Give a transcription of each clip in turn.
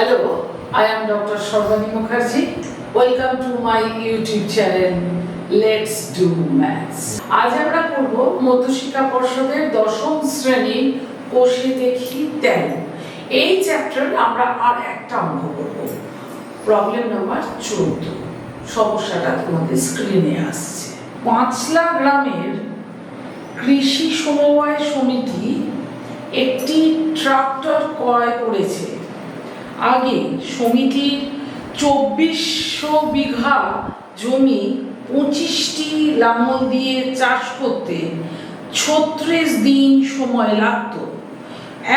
Hello, I am Dr. Sharbani Mukherjee. Welcome to my YouTube channel Let's Do Maths. আজ আমরা পড়ব মধ্যশিক্ষা পর্ষদের দশম শ্রেণীর কোষে দেখি 13। এই চ্যাপ্টার আমরা আর একটা অঙ্ক করব। Problem number 14। সমস্যাটা তোমাদের স্ক্রিনে আসছে। পাঁচলা গ্রামের কৃষি সমবায় সমিতি একটি ট্রাক্টর ক্রয় করেছে। আগে সমিতির 2400 বিঘা জমি 25টি লাঙল দিয়ে চাষ করতে 36 দিন সময় লাগত।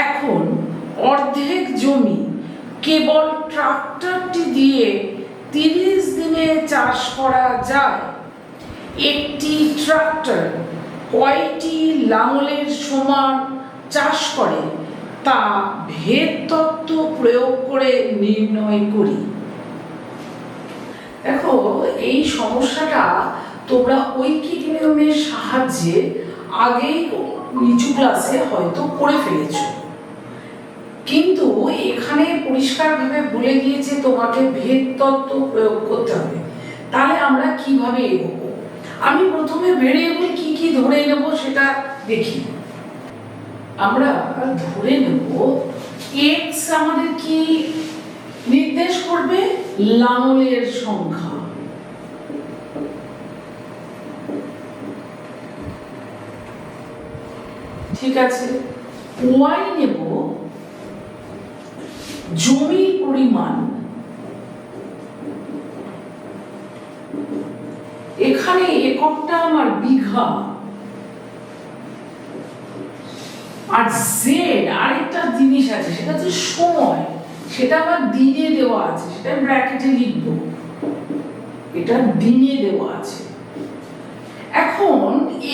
এখন অর্ধেক জমি কেবল ট্রাক্টরটি দিয়ে 30 দিনে চাষ করা যায়। একটি ট্রাক্টর কয়টি লাঙলের সমান চাষ করে তা ভেদ তত্ত্ব প্রয়োগ করে নির্ণয় করি। দেখো, এই সমস্যাটা তোমরা ঐকিক নিয়মের সাহায্যে আগেই নিচু ক্লাসে হয়তো করে ফেলেছো, কিন্তু এখানে পরিষ্কারভাবে বলে দিয়েছে তোমাকে ভেদ তত্ত্ব প্রয়োগ করতে হবে। তাহলে আমরা কিভাবে এগোবো? আমি প্রথমে ভেরিয়েবল কি কি ধরে নেব সেটা দেখি। আমরা ধরে নেব x আমাদের কি নির্দেশ করবে? লাঙলের সংখ্যা। ঠিক আছে, y নেব জমির পরিমাণ। এখানে এককটা আমার বিঘা। আর জেড আরেকটা জিনিস আছে, সেটা হচ্ছে সময়। সেটা আবার দিনে দেওয়া আছে, সেটা ব্র্যাকেটে লিখব। এটা দিনে দেওয়া আছে। এখন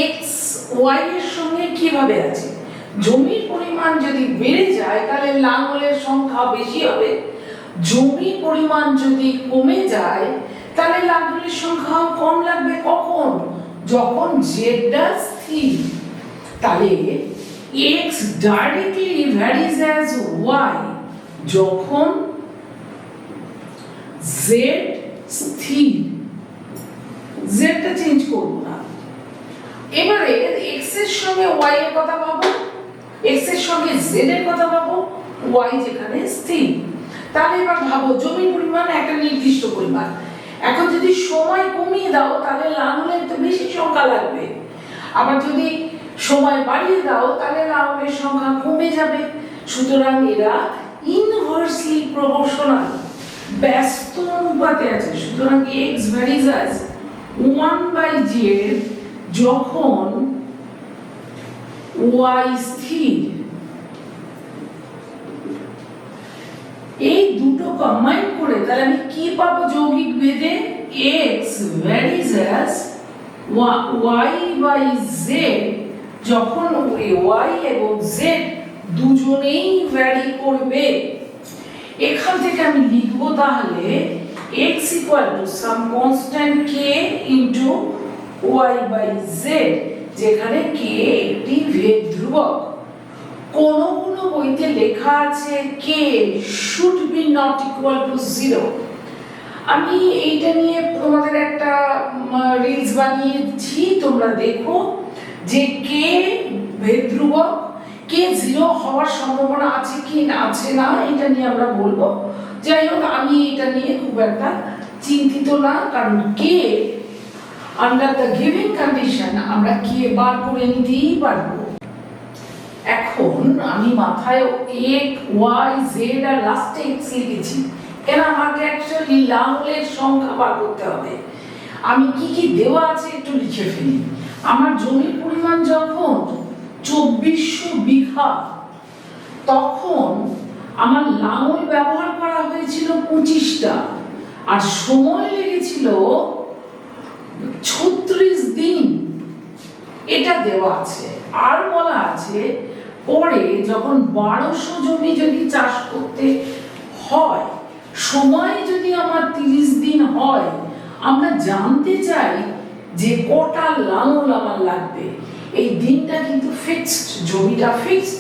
এক্স ওয়াই এর সঙ্গে কিভাবে আছে? জমির পরিমাণ যদি বেড়ে যায় তাহলে লাঙলের সংখ্যা বেশি হবে। জমির পরিমাণ যদি কমে যায় তাহলে লাঙলের সংখ্যাও কম লাগবে। কখন? যখন জেডটা স্থির। তাহলে x directly varies as y যখন z স্থির। z টা চেঞ্জ করব না। এবারে x এর সঙ্গে y এর কথা ভাবো, x এর সঙ্গে z এর কথা ভাবো, y যেখানে স্থির। তাহলে এবার ভাবো জমির পরিমাণ একটা নির্দিষ্ট পরিমাণ। এখন যদি সময় কমিয়ে দাও তাহলে লাঙলের তো বেশি সংখ্যা লাগবে। আবার যদি সময় বাড়িয়ে দাও তাহলে লাঙলের সংখ্যা কমে যাবে। সুতরাং এরা ইনভার্সলি প্রপোর্শনাল, ব্যস্ত অনুপাতে আছে। সুতরাং x ভ্যারিজ as 1/z যখন y স্থির। এই দুটো কম্বাইন করে তাহলে আমি কি পাবো? যৌগিক ভেদে x ভ্যারিজ as y/z যখন y এবং z দুজনেই ভ্যারি করবে। এখান থেকে আমি লিখব তাহলে x some constant k into y/z, যেখানে k একটি ভেদ ধ্রুবক। কোন বইতে লেখা আছে k should be not equal to 0। আমি এইটা নিয়ে তোমাদের একটা রিলস বানিয়েছি, তোমরা দেখো যে k ভেদ ধ্রুবক, k 0 হওয়ার সম্ভাবনা আছে কি না আছে না এটা নিয়ে আমরা বলবো। যাই হোক, আমি এটা নিয়ে খুব একটা চিন্তিত না, কারণ k under the given condition আমরা k বার করে নিতেই পারবো। এখন আমি মাথায় x y z আর লাস্টে x লিখেছি, কেন আমাকে অ্যাকচুয়ালি লাঙলের সংখ্যা বার করতে হবে। আমি কি কি দেওয়া আছে একটু লিখে ফেলি। আমার জমির পরিমাণ যখন 2400 বিঘা, তখন আমার লাঙল ব্যবহার করা হয়েছিল 25টা, আর সময় লেগেছিল 36 দিন। এটা দেওয়া আছে। আর বলা আছে পরে যখন 1200 জমি যদি চাষ করতে হয়, সময় যদি আমার 30 দিন হয়, আমরা জানতে চাই যে কটা লাঙল আমার লাগবে। এই দিনটা কিন্তু ফিক্সড, জমিটা ফিক্সড।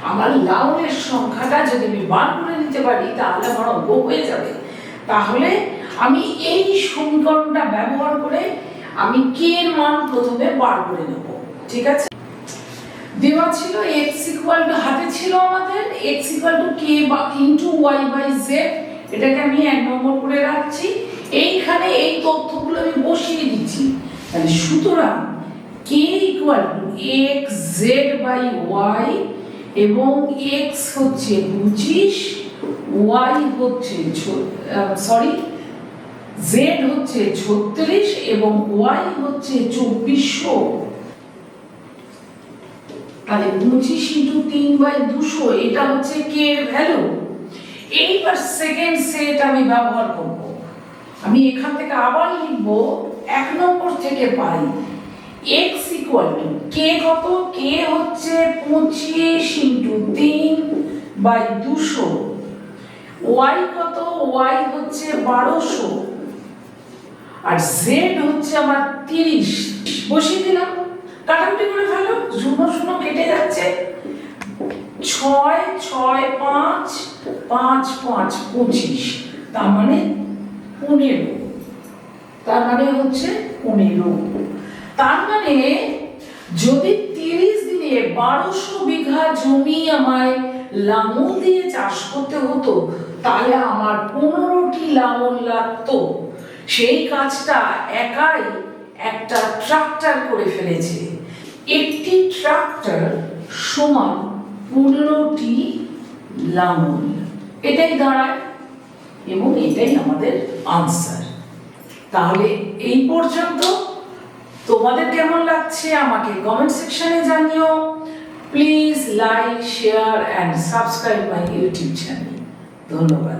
আমার লাউলের সংখ্যাটা যদি আমি বার করে দিতে পারি তাহলে আমার অঙ্ক হয়ে যাবে। তাহলে আমি এই সমীকরণটা ব্যবহার করে আমি k এর মান প্রথমে বার করে নেব। ঠিক আছে, দেওয়া ছিল x হাতে ছিল আমাদের x k into y by z, এটাকে আমি 1 নম্বর করে রাখছি। এইখানে এই তথ্যগুলো আমি বসিয়ে দিচ্ছি। তাহলে সুতরাং k x z by y এবং x হচ্ছে 25, y হচ্ছে z হচ্ছে 36 এবং y হচ্ছে 2400। তাহলে 25 ইনটু 3 বাই 200 এটা হচ্ছে k এর ভ্যালু। এইবার সেকেন্ড সেট আমি ব্যবহার করব। আমি এখান থেকে আবার লিখব 1 নম্বর থেকে পাই x k কত, k হচ্ছে 25 ইনটু 3 বাই 200, y কত, y হচ্ছে 1200 আর z হচ্ছে আমার 30। বসিয়ে দিলাম, কাটাকুটি করে ফেলো, 0 0 কেটে যাচ্ছে। 6 6 5 5 5 25, তার মানে 15, তার মানে হচ্ছে 15। তার মানে যদি 30 দিনে 1200 বিঘা জমি আমায় লাঙল দিয়ে চাষ করতে হতো তাহলে আমার 15টি লাঙল লাগতো। সেই কাজটা একাই একটা ট্রাক্টর করে ফেলেছে। একটি ট্রাক্টর সমান 15টি লাঙল, এটাই দাঁড়ায় এবং এটাই আমাদের আনসার। তাহলে এই পর্যন্ত তোমাদের কেমন লাগছে আমাকে কমেন্ট সেকশনে জানিও। Please like, share and subscribe my YouTube channel. ধন্যবাদ।